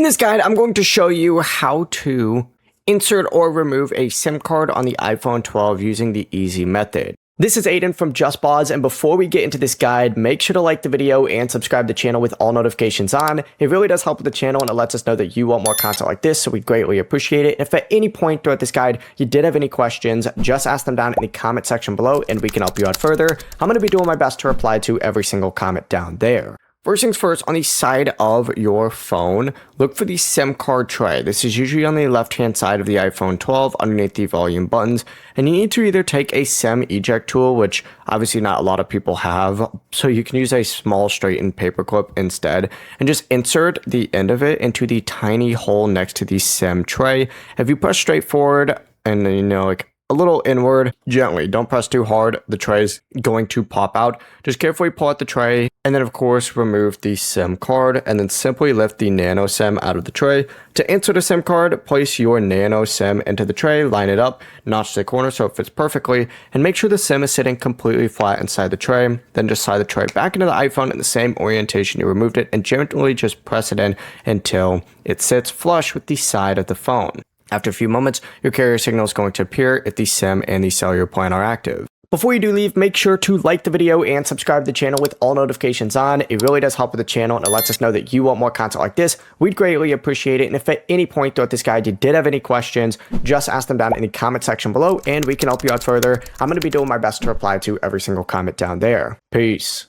In this guide, I'm going to show you how to insert or remove a SIM card on the iPhone 12 using the easy method. This is Aiden from JustPause, and before we get into this guide, make sure to like the video and subscribe to the channel with all notifications on. It really does help with the channel and it lets us know that you want more content like this, so we greatly appreciate it. If at any point throughout this guide you did have any questions, just ask them down in the comment section below and we can help you out further. I'm going to be doing my best to reply to every single comment down there. First things first, on the side of your phone, look for the SIM card tray. This is usually on the left-hand side of the iPhone 12 underneath the volume buttons. And you need to either take a SIM eject tool, which obviously not a lot of people have, so you can use a small straightened paper clip instead, and just insert the end of it into the tiny hole next to the SIM tray. If you press straight forward and like a little inward, gently, don't press too hard, the tray is going to pop out. Just carefully pull out the tray, and then of course remove the SIM card, and then simply lift the nano SIM out of the tray. To insert a SIM card, place your nano SIM into the tray, line it up, notch the corner so it fits perfectly, and make sure the SIM is sitting completely flat inside the tray. Then just slide the tray back into the iPhone in the same orientation you removed it, and gently just press it in until it sits flush with the side of the phone. After a few moments, your carrier signal is going to appear if the SIM and the cellular plan are active. Before you do leave, make sure to like the video and subscribe to the channel with all notifications on. It really does help with the channel and it lets us know that you want more content like this. We'd greatly appreciate it. And if at any point throughout this guide you did have any questions, just ask them down in the comment section below and we can help you out further. I'm going to be doing my best to reply to every single comment down there. Peace.